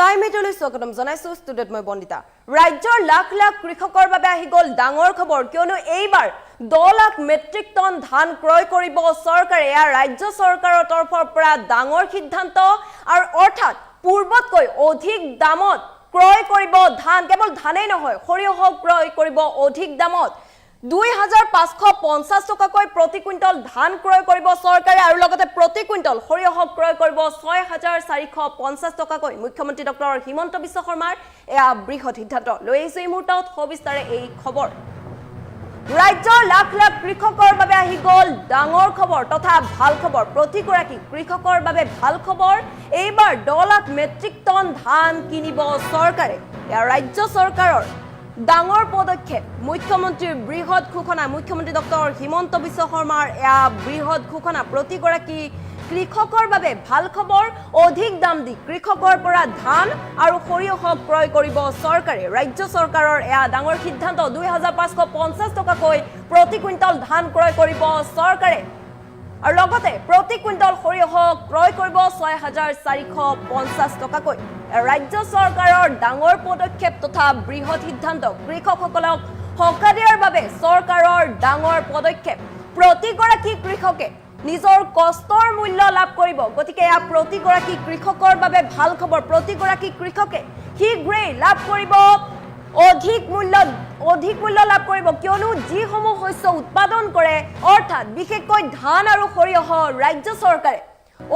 প্ৰাইমেটলৈ স্বাগতম জনাইছো ষ্টুডিঅ'ত মই বন্দিতা ৰাজ্যৰ লাখ লাখ কৃষকৰ বাবে আহি গল ডাঙৰ খবৰ কিয়নো এইবাৰ 10 লাখ মেট্ৰিক টন ধান ক্ৰয় কৰিব চৰকাৰে এয়া ৰাজ্য চৰকাৰৰ তৰফৰ পৰা ডাঙৰ সিদ্ধান্ত আৰু অৰ্থাৎ পূৰ্বতকৈ অধিক দামত ক্ৰয় কৰিব ধান কেৱল ধানেই নহয় সৰিয়হ ক্ৰয় কৰিব অধিক দামত 2550 টকাকৈ প্ৰতি কুইণ্টল ধান ক্ৰয় কৰিব চৰকাৰে আৰু লগতে প্ৰতি কুইণ্টল সৰিয়হ ক্ৰয় কৰিব 6450 টকাকৈ মুখ্যমন্ত্ৰী ডক্টৰ হিমন্ত বিশ্ব শৰ্মাৰ এয়া বৃহৎ সিদ্ধান্ত লৈ আহিছে এই মুহূৰ্তত সবিস্তাৰে এই খবৰ ৰাজ্যৰ লাখ লাখ কৃষকৰ বাবে আহি গল ডাঙৰ খবৰ তথা ভাল খবৰ প্ৰতিগৰাকী কৃষকৰ বাবে ভাল খবৰ এইবাৰ 10 লাখ মেট্ৰিক টন ধান কিনিব চৰকাৰে এয়া ৰাজ্য চৰকাৰৰ ডাঙৰ পদক্ষেপ মুখ্যমন্ত্ৰীৰ বৃহৎ ঘোষণা মুখ্যমন্ত্ৰী ডক্টৰ হিমন্ত বিশ্ব শৰ্মাৰ এয়া বৃহৎ ঘোষণা প্ৰতিগৰাকী কৃষকৰ বাবে ভাল খবৰ অধিক দাম দি কৃষকৰ পৰা ধান আৰু সৰিয়হ ক্ৰয় কৰিব চৰকাৰে ৰাজ্য চৰকাৰৰ এয়া ডাঙৰ সিদ্ধান্ত 2550 টকাকৈ প্ৰতি কুইণ্টল ধান ক্ৰয় কৰিব চৰকাৰে আৰু লগতে প্ৰতি কুইণ্টল সৰিয়হ ক্ৰয় কৰিব 6450 টকাকৈ ৰাজ্য চৰকাৰৰ ডাঙৰ পদক্ষেপ তথা বৃহৎ সিদ্ধান্ত কৃষকসকলক সকাহ দিয়াৰ বাবে চৰকাৰৰ ডাঙৰ পদক্ষেপ প্ৰতিগৰাকী কৃষকে নিজৰ কষ্টৰ মূল্য লাভ কৰিব গতিকে এয়া প্ৰতিগৰাকী কৃষকৰ বাবে ভাল খবৰ প্ৰতিগৰাকী কৃষকে শীঘ্ৰেই লাভ কৰিব অধিক মূল্য লাভ কৰিব কিয়নো যিসমূহ শস্য উৎপাদন কৰে অৰ্থাৎ বিশেষকৈ ধান আৰু সৰিয়হ ৰাজ্য চৰকাৰে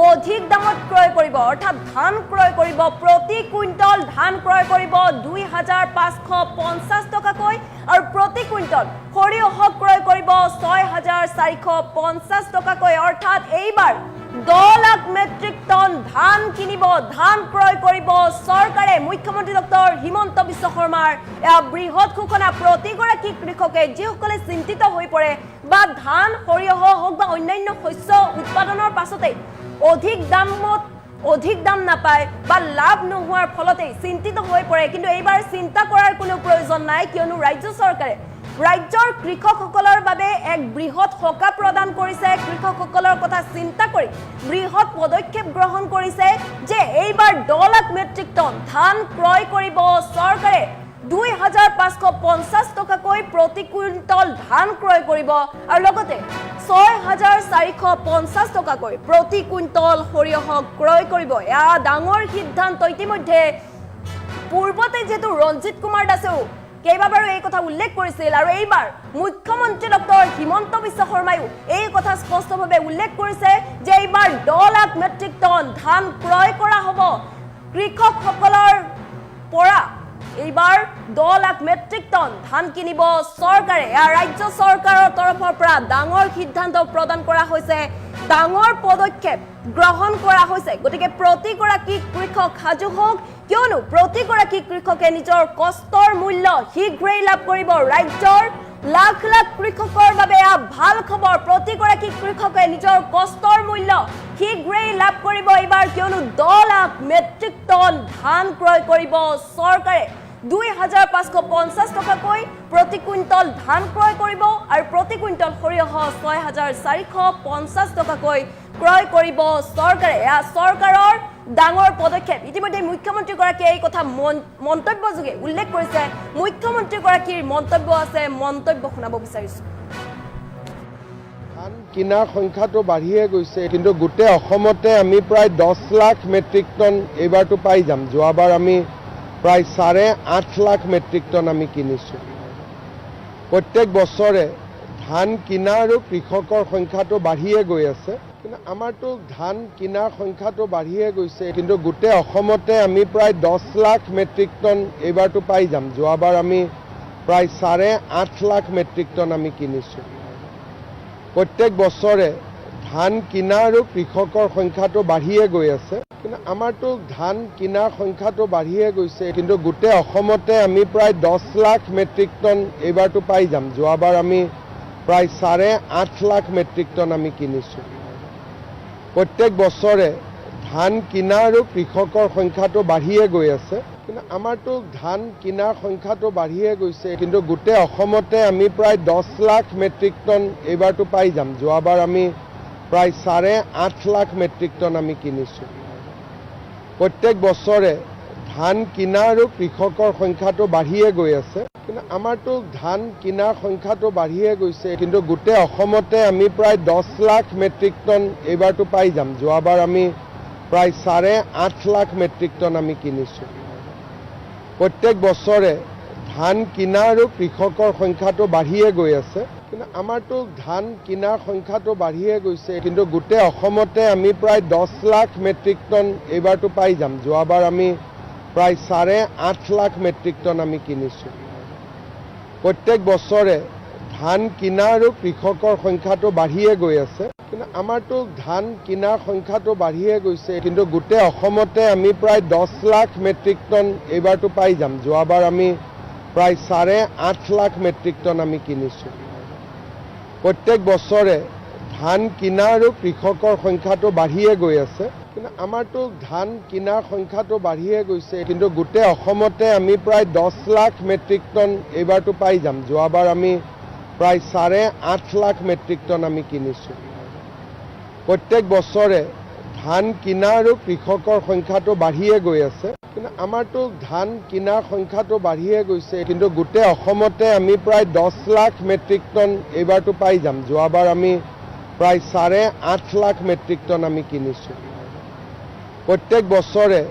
অধিক দামত ক্ৰয় কৰিব অৰ্থাৎ ধান ক্ৰয় কৰিব প্ৰতি কুইণ্টল ধান ক্ৰয় কৰিব 2550 টকাকৈ আৰু প্ৰতি কুইণ্টল সৰিয়হ ক্ৰয় কৰিব 6450 টকাকৈ অৰ্থাৎ এইবাৰ 10 লাখ মেট্ৰিক টন ধান কিনিব ধান ক্ৰয় কৰিব চৰকাৰে মুখ্যমন্ত্ৰী ডক্টৰ হিমন্ত বিশ্ব শৰ্মাৰ এয়া বৃহৎ ঘোষণা প্ৰতিগৰাকী কৃষকে যিসকলে চিন্তিত হৈ পৰে বা ধান সৰিয়হ হওক বা অন্যান্য শস্য উৎপাদনৰ পাছতে অধিক দাম নাপায় বা লাভ নোহোৱাৰ ফলতে চিন্তিত হৈ পৰে কিন্তু এইবাৰ চিন্তা কৰাৰ কোনো প্ৰয়োজন নাই কিয়নো ৰাজ্য চৰকাৰে ৰাজ্যৰ কৃষকসকলৰ বাবে এক বৃহৎ সকাহ প্ৰদান কৰিছে কৃষকসকলৰ কথা চিন্তা কৰি বৃহৎ পদক্ষেপ গ্ৰহণ কৰিছে যে এইবাৰ 10 লাখ মেট্ৰিক টন ধান ক্ৰয় কৰিব চৰকাৰে 2550 টকাকৈ প্ৰতি কুইণ্টল ধান ক্ৰয় কৰিব আৰু লগতে 6450 টকাকৈ প্ৰতি কুইণ্টল সৰিয়হ ক্ৰয় কৰিব এয়া ডাঙৰ সিদ্ধান্ত ইতিমধ্যে পূৰ্বতে যেহেতু ৰঞ্জিত কুমাৰ দাসেও কেইবাবাৰো এই কথা উল্লেখ কৰিছিল আৰু এইবাৰ মুখ্যমন্ত্ৰী ডক্টৰ হিমন্ত বিশ্ব শৰ্মায়ো এই কথা স্পষ্টভাৱে উল্লেখ কৰিছে যে এইবাৰ 10 লাখ মেট্ৰিক টন ধান ক্ৰয় কৰা হ'ব কৃষকসকলৰ পৰা এইবাৰ 10 লাখ মেট্ৰিক টন ধান কিনিব চৰকাৰে ৰাজ্য চৰকাৰৰ তৰফৰ পৰা ডাঙৰ সিদ্ধান্ত প্ৰদান কৰা হৈছে ডাঙৰ পদক্ষেপ গ্ৰহণ কৰা হৈছে গতিকে প্ৰতিগৰাকী কৃষক সাজু হওক কিয়নো প্ৰতিগৰাকী কৃষকে নিজৰ কষ্টৰ মূল্য শীঘ্ৰেই লাভ কৰিব ৰাজ্যৰ লাখ লাখ কৃষকৰ বাবে ভাল খবৰ প্ৰতিগৰাকী কৃষকে নিজৰ কষ্টৰ মূল্য শীঘ্ৰেই লাভ কৰিব এইবাৰ কিয়নো 10 লাখ মেট্ৰিক টন ধান ক্ৰয় কৰিব চৰকাৰে 2550 টকাকৈ প্ৰতি কুইণ্টল ধান ক্ৰয় কৰিব আৰু প্ৰতি কুইণ্টল সৰিয়হ 6450 টকাকৈ ক্ৰয় কৰিব চৰকাৰে এয়া চৰকাৰৰ ডাঙৰ পদক্ষেপ ইতিমধ্যে মুখ্যমন্ত্ৰীগৰাকীয়ে এই কথা মন্তব্যযোগে উল্লেখ কৰিছে মুখ্যমন্ত্ৰীগৰাকীৰ মন্তব্য আছে মন্তব্য শুনাব বিচাৰিছো ধান কিনাৰ সংখ্যাটো বাঢ়িয়ে গৈছে কিন্তু গোটেই অসমতে আমি প্ৰায় 10 লাখ মেট্ৰিক টন এইবাৰটো পাই যাম যোৱাবাৰ আমি প্ৰায় 8.5 লাখ মেট্ৰিক টন আমি কিনিছোঁ প্ৰত্যেক বছৰে ধান কিনা আৰু কৃষকৰ সংখ্যাটো বাঢ়িয়ে গৈ আছে কিন্তু আমাৰতো ধান কিনাৰ সংখ্যাটো বাঢ়িয়ে গৈছে কিন্তু গোটেই অসমতে আমি প্ৰায় 10 লাখ মেট্ৰিক টন এইবাৰটো পাই যাম যোৱাবাৰ আমি প্ৰায় 8.5 লাখ মেট্ৰিক টন আমি কিনিছোঁ প্ৰত্যেক বছৰে ধান কিনা আৰু কৃষকৰ সংখ্যাটো বাঢ়িয়ে গৈ আছে কিন্তু আমাৰতো ধান কিনাৰ সংখ্যাটো বাঢ়িয়ে গৈছে কিন্তু গোটেই অসমতে আমি প্ৰায় 10 লাখ মেট্ৰিক টন এইবাৰটো পাই যাম যোৱাবাৰ আমি প্ৰায় 8.5 লাখ মেট্ৰিক টন আমি কিনিছোঁ প্ৰত্যেক বছৰে ধান কিনা আৰু কৃষকৰ সংখ্যাটো বাঢ়িয়ে গৈ আছে কিন্তু আমাৰতো ধান কিনাৰ সংখ্যাটো বাঢ়িয়ে গৈছে কিন্তু গোটেই অসমতে আমি প্ৰায় 10 লাখ মেট্ৰিক টন এইবাৰটো পাই যাম যোৱাবাৰ আমি প্ৰায় 8.5 লাখ মেট্ৰিক টন আমি কিনিছোঁ প্ৰত্যেক বছৰে ধান কিনা আৰু কৃষকৰ সংখ্যাটো বাঢ়িয়ে গৈ আছে কিন্তু আমাৰতো ধান কিনাৰ সংখ্যাটো বাঢ়িয়ে গৈছে কিন্তু গোটেই অসমতে আমি প্ৰায় 10 লাখ মেট্ৰিক টন এইবাৰটো পাই যাম যোৱাবাৰ আমি প্ৰায় 8.5 লাখ মেট্ৰিক টন আমি কিনিছো প্ৰত্যেক বছৰে ধান কিনা আৰু কৃষকৰ সংখ্যাটো বাঢ়িয়ে গৈ আছে কিন্তু আমাৰতো ধান কিনাৰ সংখ্যাটো বাঢ়িয়ে গৈছে কিন্তু গোটেই অসমতে আমি প্ৰায় 10 লাখ মেট্ৰিক টন এইবাৰটো পাই যাম যোৱাবাৰ আমি প্ৰায় 8.5 লাখ মেট্ৰিক টন আমি কিনিছো প্ৰত্যেক বছৰে ধান কিনা আৰু কৃষকৰ সংখ্যাটো বাঢ়িয়ে গৈ আছে কিন্তু আমাৰতো ধান কিনাৰ সংখ্যাটো বাঢ়িয়ে গৈছে কিন্তু গোটেই অসমতে আমি প্ৰায় 10 লাখ মেট্ৰিক টন এইবাৰটো পাই যাম যোৱাবাৰ আমি প্ৰায় 8.5 লাখ মেট্ৰিক টন আমি কিনিছো প্ৰত্যেক বছৰে ধান কিনা আৰু কৃষকৰ সংখ্যাটো বাঢ়িয়ে গৈ আছে কিন্তু আমাৰতো ধান কিনাৰ সংখ্যাটো বাঢ়িয়ে গৈছে কিন্তু গোটেই অসমতে আমি প্ৰায় 10 লাখ মেট্ৰিক টন এইবাৰটো পাই যাম যোৱাবাৰ আমি প্ৰায় 8.5 লাখ মেট্ৰিক টন আমি কিনিছো প্ৰত্যেক বছৰে ধান কিনা আৰু কৃষকৰ সংখ্যাটো বাঢ়িয়ে গৈ আছে কিন্তু আমাৰতো ধান কিনাৰ সংখ্যাটো বাঢ়িয়ে গৈছে কিন্তু গোটেই অসমতে আমি প্ৰায় 10 লাখ মেট্ৰিক টন এইবাৰটো পাই যাম যোৱাবাৰ আমি প্ৰায় 8.5 লাখ মেট্ৰিক টন আমি কিনিছো প্ৰত্যেক বছৰে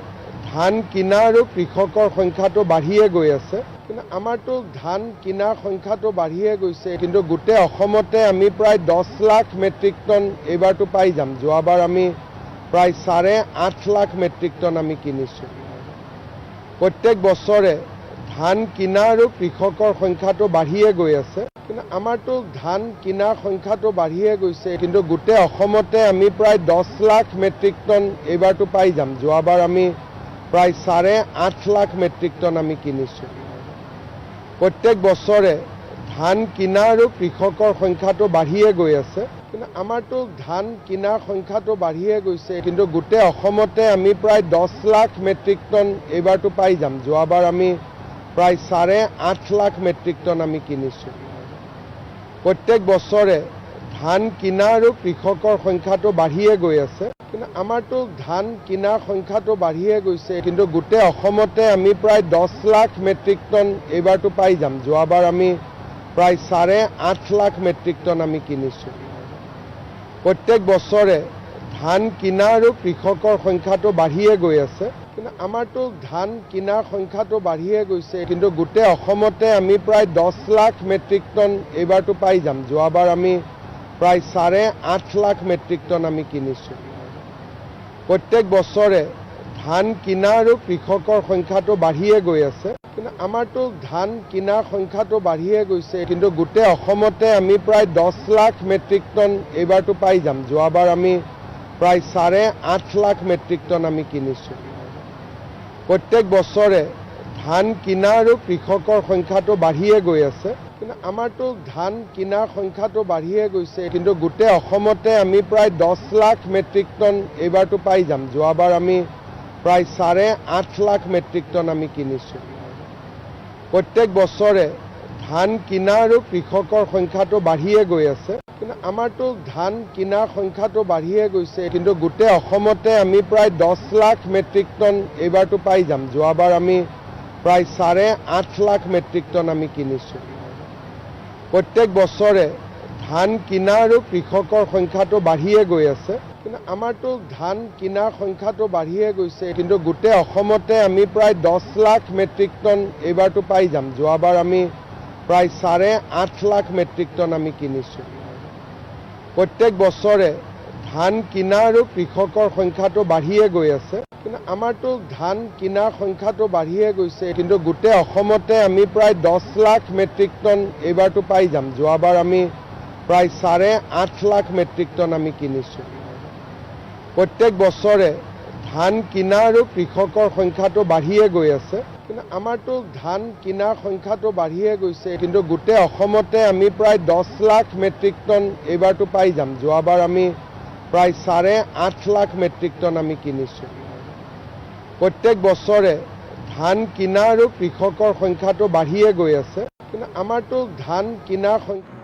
ধান কিনা আৰু কৃষকৰ সংখ্যাটো বাঢ়িয়ে গৈ আছে কিন্তু আমাৰতো ধান কিনাৰ সংখ্যাটো বাঢ়িয়ে গৈছে কিন্তু গোটেই অসমতে আমি প্ৰায় 10 লাখ মেট্ৰিক টন এইবাৰটো পাই যাম যোৱাবাৰ আমি প্ৰায় 8.5 লাখ মেট্ৰিক টন আমি কিনিছো প্ৰত্যেক বছৰে ধান কিনা আৰু কৃষকৰ সংখ্যাটো বাঢ়িয়ে গৈ আছে কিন্তু আমাৰতো ধান কিনাৰ সংখ্যাটো বাঢ়িয়ে গৈছে কিন্তু গোটেই অসমতে আমি প্ৰায় 10 লাখ মেট্ৰিক টন এইবাৰটো পাই যাম যোৱাবাৰ আমি প্ৰায় 8.5 লাখ মেট্ৰিক টন আমি কিনিছো প্ৰত্যেক বছৰে ধান কিনা আৰু কৃষকৰ সংখ্যাটো বাঢ়িয়ে গৈ আছে কিন্তু আমাৰতো ধান কিনাৰ সংখ্যাটো বাঢ়িয়ে গৈছে কিন্তু গোটেই অসমতে আমি প্ৰায় 10 লাখ মেট্ৰিক টন এইবাৰটো পাই যাম যোৱাবাৰ আমি প্ৰায় 8.5 লাখ মেট্ৰিক টন আমি কিনিছো প্ৰত্যেক বছৰে ধান কিনা আৰু কৃষকৰ সংখ্যাটো বাঢ়িয়ে গৈ আছে কিন্তু আমাৰতো ধান কিনাৰ সংখ্যাটো বাঢ়িয়ে গৈছে কিন্তু গোটেই অসমতে আমি প্ৰায় 10 লাখ মেট্ৰিক টন এইবাৰটো পাই যাম যোৱাবাৰ আমি প্ৰায় 8.5 লাখ মেট্ৰিক টন আমি কিনিছো প্ৰত্যেক বছৰে ধান কিনা আৰু কৃষকৰ সংখ্যাটো বাঢ়িয়ে গৈ আছে কিন্তু আমাৰতো ধান কিনাৰ সংখ্যাটো বাঢ়িয়ে গৈছে কিন্তু গোটেই অসমতে আমি প্ৰায় 10 লাখ মেট্ৰিক টন এইবাৰটো পাই যাম যোৱাবাৰ আমি প্ৰায় 8.5 লাখ মেট্ৰিক টন আমি কিনিছো প্ৰত্যেক বছৰে ধান কিনা আৰু কৃষকৰ সংখ্যাটো বাঢ়িয়ে গৈ আছে কিন্তু আমাৰতো ধান কিনাৰ সংখ্যাটো বাঢ়িয়ে গৈছে কিন্তু গোটেই অসমতে আমি প্ৰায় 10 লাখ মেট্ৰিক টন এইবাৰটো পাই যাম যোৱাবাৰ আমি প্ৰায় 8.5 লাখ মেট্ৰিক টন আমি কিনিছো প্ৰত্যেক বছৰে ধান কিনা আৰু কৃষকৰ সংখ্যাটো বাঢ়িয়ে গৈ আছে কিন্তু আমাৰতো ধান কিনাৰ সংখ্যাটো বাঢ়িয়ে গৈছে কিন্তু গোটেই অসমতে আমি প্ৰায় 10 লাখ মেট্ৰিক টন এইবাৰটো পাই যাম যোৱাবাৰ আমি প্ৰায় 8.5 লাখ মেট্ৰিক টন আমি কিনিছো প্ৰত্যেক বছৰে ধান কিনা আৰু কৃষকৰ সংখ্যাটো বাঢ়িয়ে গৈ আছে কিন্তু আমাৰতো ধান কিনাৰ সংখ্যাটো বাঢ়িয়ে গৈছে কিন্তু গোটেই অসমতে আমি প্ৰায় 10 লাখ মেট্ৰিক টন এইবাৰটো পাই যাম যোৱাবাৰ আমি প্ৰায় 8.5 লাখ মেট্ৰিক টন আমি কিনিছো প্ৰত্যেক বছৰে ধান কিনা আৰু কৃষকৰ সংখ্যাটো বাঢ়িয়ে গৈ আছে কিন্তু আমাৰতো ধান কিনাৰ সংখ্যাটো বাঢ়িয়ে গৈছে কিন্তু গোটেই অসমতে আমি প্ৰায় 10 লাখ মেট্ৰিক টন এইবাৰটো পাই যাম যোৱাবাৰ আমি প্ৰায় 8.5 লাখ মেট্ৰিক টন আমি কিনিছো প্ৰত্যেক বছৰে ধান কিনা আৰু কৃষকৰ সংখ্যাটো বাঢ়িয়ে গৈ আছে কিন্তু আমাৰতো ধান কিনাৰ সংখ্যাটো বাঢ়িয়ে গৈছে কিন্তু গোটেই অসমতে আমি প্ৰায় 10 লাখ মেট্ৰিক টন এইবাৰটো পাই যাম যোৱাবাৰ আমি প্ৰায় 8.5 লাখ মেট্ৰিক টন আমি কিনিছো প্ৰত্যেক বছৰে ধান কিনা আৰু কৃষকৰ সংখ্যাটো বাঢ়িয়ে গৈ আছে কিন্তু আমাৰতো ধান কিনাৰ সংখ্যাটো বাঢ়িয়ে গৈছে কিন্তু গোটেই অসমতে আমি প্ৰায় 10 লাখ মেট্ৰিক টন এইবাৰটো পাই যাম যোৱাবাৰ আমি প্ৰায় 8.5 লাখ মেট্ৰিক টন আমি কিনিছো প্ৰত্যেক বছৰে ধান কিনা আৰু কৃষকৰ সংখ্যাটো বাঢ়িয়ে গৈ আছে কিন্তু আমাৰতো ধান কিনাৰ সংখ্যা